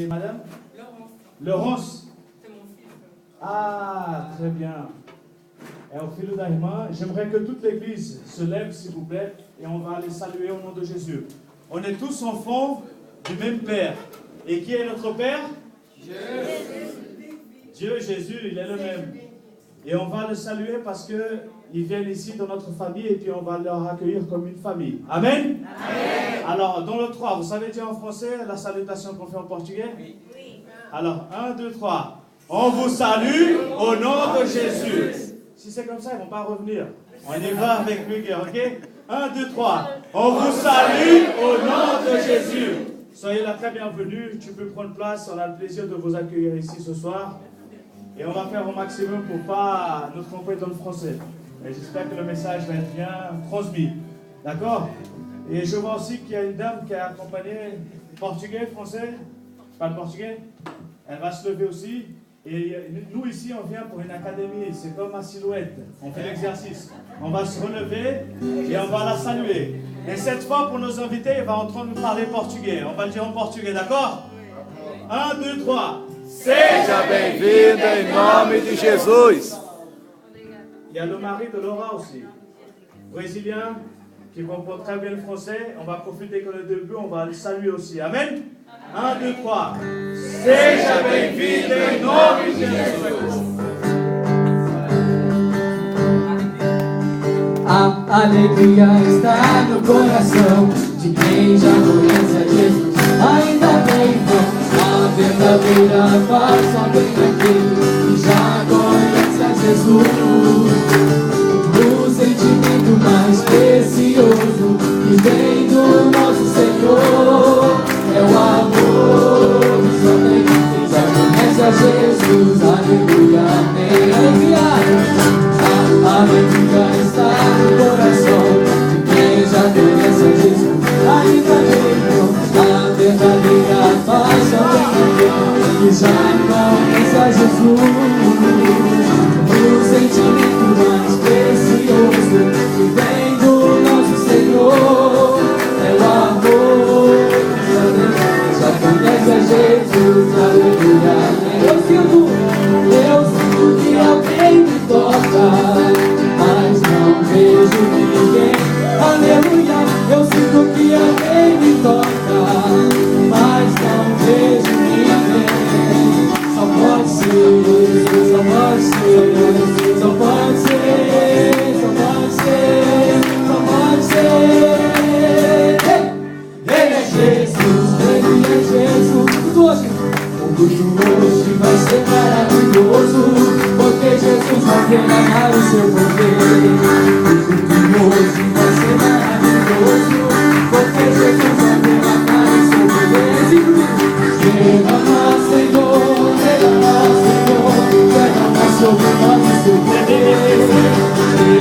Madame Laurence. Laurence. C'est mon fils. Ah, très bien. Et au fil d'Aïma, j'aimerais que toute l'église se lève, s'il vous plaît, et on va les saluer au nom de Jésus. On est tous enfants du même Père. Et qui est notre Père? Dieu, Jésus, il est le même. Et on va le saluer parce qu'ils viennent ici dans notre famille et puis on va leur accueillir comme une famille. Amen? Amen. Alors, dans le 3, vous savez dire en français la salutation qu'on fait en portugais? Oui. Alors, 1, 2, 3. On vous salue au nom de Jésus. Si c'est comme ça, ils ne vont pas revenir. On y va avec rigueur, ok? 1, 2, 3. On vous salue au nom de Jésus. Soyez la très bienvenue. Tu peux prendre place. On a le plaisir de vous accueillir ici ce soir. Et on va faire au maximum pour ne pas nous tromper dans le français. Et j'espère que le message va être bien transmis. D'accord? Et je vois aussi qu'il y a une dame qui a accompagné portugais, français. Parle portugais. Elle va se lever aussi. Et nous ici, on vient pour une académie. C'est comme ma silhouette. On fait l'exercice. On va se relever et on va la saluer. Et cette fois, pour nos invités, il va entendre nous parler portugais. On va le dire en portugais, d'accord? 1, 2, 3. Seja bem-vinda em nome de Jesus. Il y a le mari de Laura aussi, brésilien, qui comprend très bien le français. On va profiter que le début, on va le saluer aussi. Amen. 1, 2, 3. Seja bem-vinda em nome de Jesus. A alegria está no coração de quem já conhece a Jesus. Ainda bem, a verdadeira paz só vem daquele que já conhece a Jesus. O sentimento mais precioso que vem do nosso Senhor é o amor que só tem quem já conhece a Jesus. Aleluia, amém. A alegria está no coração de quem já conhece a Jesus. Ainda bem, a verdadeira paz só vem daquele que já conhece a Jesus. O sentimento mais precioso que vem do nosso Senhor é o amor que já conhece a Jesus. Aleluia. Eu sinto que alguém me toca, mas não vejo ninguém. Aleluia. Eu sinto que alguém me toca, mas não vejo ninguém. Só pode ser, só pode ser, só pode ser, só pode ser, só pode ser. Ele é Jesus, ele é Jesus. Tudo hoje vai ser maravilhoso, porque Jesus vai derramar o seu poder. Tudo hoje vai ser maravilhoso, porque Jesus vai derramar o seu poder. Derrama, Senhor, derrama, Senhor, derrama sobre nós o seu poder.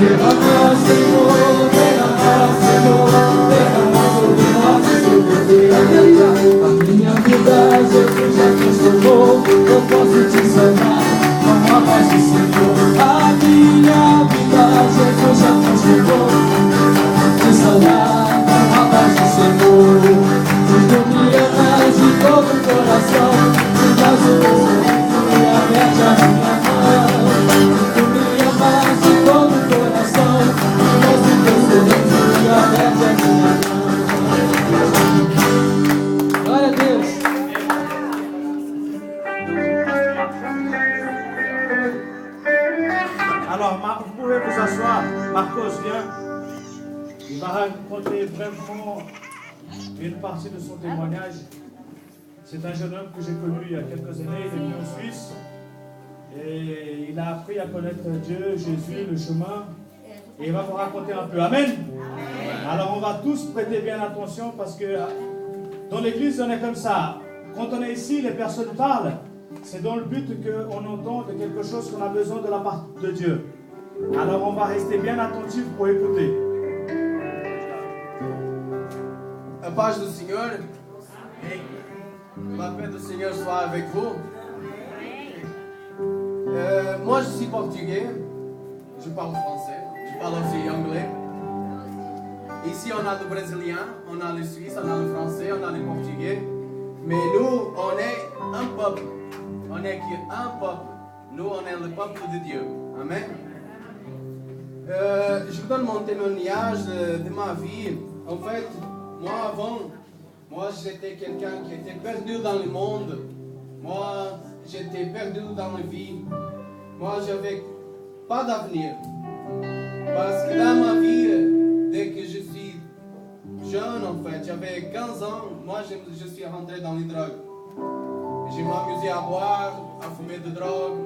Derrama, Senhor, derrama, Senhor, derrama sobre nós o seu poder. A minha vida, Jesus já transformou. Eu posso te salvar com a voz do Senhor. A minha vida, Jesus já transformou. Te salvar com a voz do Senhor. Tu me amas de todo o coração. Tu dás o mundo e aperte a minha mão. Tu me amas de todo o coração. Tu dás o teu sorriso e aperte a minha mão. Glória a Deus. Alors, vous pouvez vous asseoir. Marcos vient. Il va raconter vraiment une partie de son témoignage. C'est un jeune homme que j'ai connu il y a quelques années. Il est venu en Suisse. Et il a appris à connaître Dieu, Jésus, le chemin. Et il va vous raconter un peu. Amen. Alors, on va tous prêter bien attention parce que dans l'église, on est comme ça. Quand on est ici, les personnes parlent. C'est dans le but qu'on entende quelque chose qu'on a besoin de la part de Dieu. Alors on va rester bien attentif pour écouter. A paz do Senhor. La paix du Seigneur soit avec vous. Moi je suis portugais. Je parle français. Je parle aussi anglais. Ici on a le brésilien, on a le suisse, on a le français, on a le portugais. Mais nous, on est peuple. On n'est qu'un peuple. Nous, on est le peuple de Dieu. Amen. Je vous donne mon témoignage de ma vie. En fait, moi j'étais quelqu'un qui était perdu dans le monde. Moi, j'étais perdu dans la vie. Moi, j'avais pas d'avenir. Parce que dans ma vie, dès que je suis jeune, en fait, j'avais 15 ans, moi, je suis rentré dans les drogues. Je m'amusais à boire, à fumer de drogue,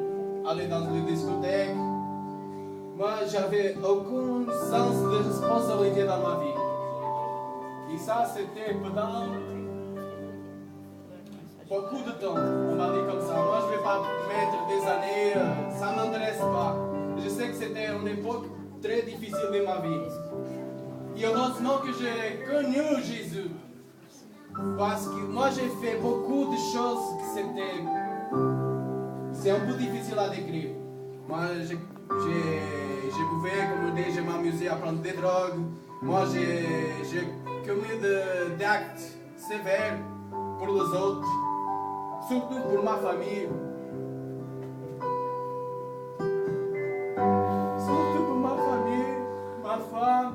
aller dans les discothèques. Moi, j'avais aucun sens de responsabilité dans ma vie. Et ça, c'était pendant beaucoup de temps. On m'a dit comme ça. Moi, je ne vais pas mettre des années, ça ne m'intéresse pas. Je sais que c'était une époque très difficile de ma vie. Et heureusement que j'ai connu Jésus. Parce que moi, j'ai fait beaucoup de choses que c'est un peu difficile à décrire. Moi, je buvais, comme on dit, je m'amusais à prendre des drogues. Moi, j'ai commis des actes sévères pour les autres, surtout pour ma famille. Surtout pour ma famille, ma femme,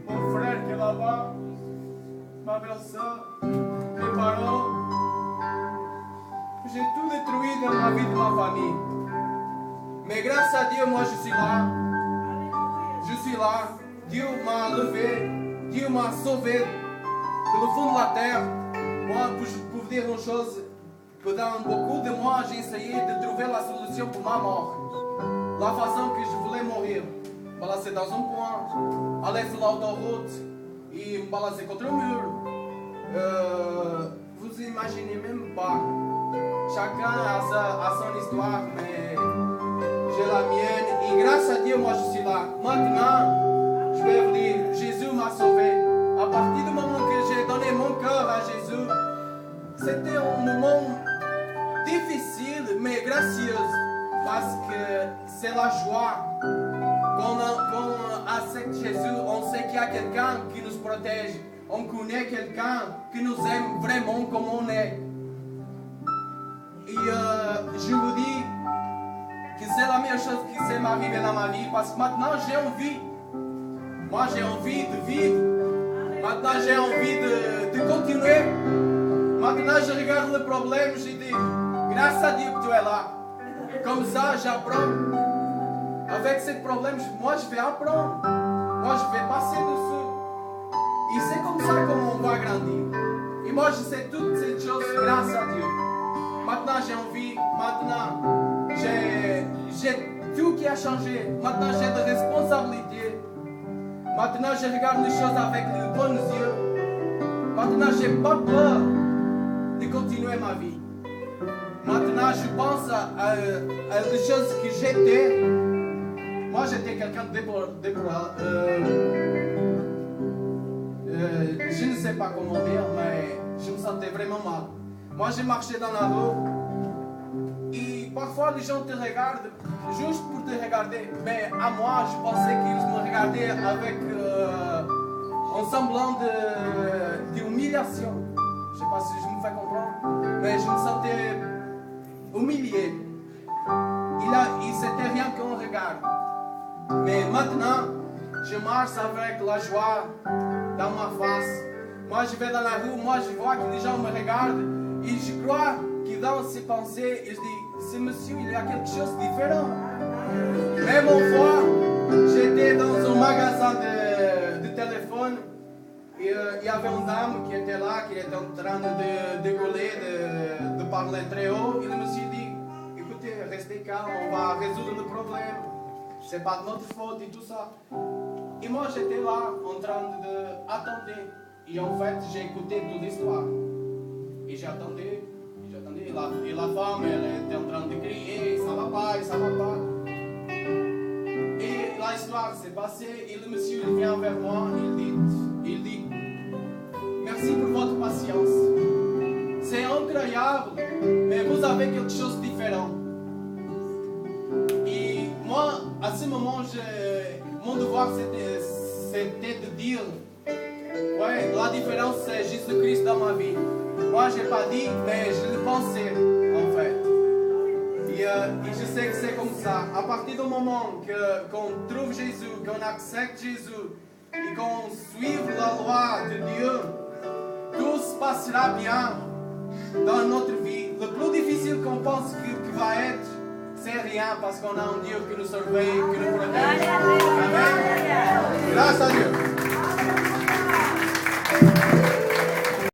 mon frère qui est là-bas, ma belle-sœur, mes parents. J'ai tout détruit dans la vie de ma famille. Mais grâce à Dieu, moi je suis là. Je suis là. Dieu m'a levé. Dieu m'a sauvé de le fond de la terre. Moi, pour vous dire une chose, pendant beaucoup de mois, j'ai essayé de trouver la solution pour ma mort. La façon que je voulais mourir. Me balancer dans un coin, aller sur l'autoroute et me balancer contre le mur. Vous imaginez même pas. Chacun a son histoire, mais j'ai la mienne. Et grâce à Dieu, moi je suis là. Maintenant, je vais vous dire, Jésus m'a sauvé. À partir du moment que j'ai donné mon cœur à Jésus, c'était un moment difficile, mais gracieuse. Parce que c'est la joie. Quand on accepte Jésus, on sait qu'il y a quelqu'un qui nous protège. On connaît quelqu'un qui nous aime vraiment comme on est. Et je vous dis que c'est la meilleure chose qui s'est arrivée dans ma vie. Parce que maintenant j'ai envie. Moi j'ai envie de vivre. Maintenant j'ai envie de continuer. Maintenant je regarde le problème, je dis, grâce à Dieu que tu es là. Comme ça j'apprends. Avec ce problème, moi je vais apprendre. Moi je vais passer dessus. Et c'est comme ça qu'on va grandir. Et moi je sais toutes ces choses grâce à Dieu. Maintenant j'ai envie, maintenant j'ai tout qui a changé. Maintenant j'ai des responsabilités. Maintenant je regarde les choses avec les bons yeux. Maintenant j'ai pas peur de continuer ma vie. Maintenant je pense à des choses que j'étais. Moi j'étais quelqu'un de je ne sais pas comment dire, mais je me sentais vraiment mal. Moi j'ai marché dans la rue et parfois les gens te regardent juste pour te regarder. Mais à moi je pensais qu'ils me regardaient avec un semblant d'humiliation. Je ne sais pas si je me fais comprendre, mais je me sentais humilié. Et c'était rien qu'un regard. Mais maintenant, je marche avec la joie dans ma face. Moi, je vais dans la rue, moi, je vois que les gens me regardent et je crois que dans ses pensées, ils disent, ce monsieur, il y a quelque chose de différent. Même une fois, j'étais dans un magasin de téléphone et il y avait une dame qui était là, qui était en train de gueuler, de parler très haut. Et le monsieur dit, écoutez, restez calme, on va résoudre le problème. C'est pas de notre faute et tout ça. Et moi j'étais là en train d'attendre. Et en fait j'ai écouté toute l'histoire. Et j'attendais. Et la femme elle était en train de crier, ça va pas, ça va pas. Et l'histoire s'est passée et le monsieur il vient vers moi, il dit merci pour votre patience. C'est incroyable, mais vous avez quelque chose de différent. Et moi, à ce moment, mon devoir c'était de dire, ouais, la différence c'est Jésus-Christ dans ma vie. Moi, j'ai pas dit, mais je le pensais, en fait. Et je sais que c'est comme ça. À partir du moment qu'on trouve Jésus, qu'on accepte Jésus et qu'on suive la loi de Dieu, tout se passera bien dans notre vie. Le plus difficile qu'on pense que va être, c'est rien parce qu'on a un Dieu qui nous surveille, qui nous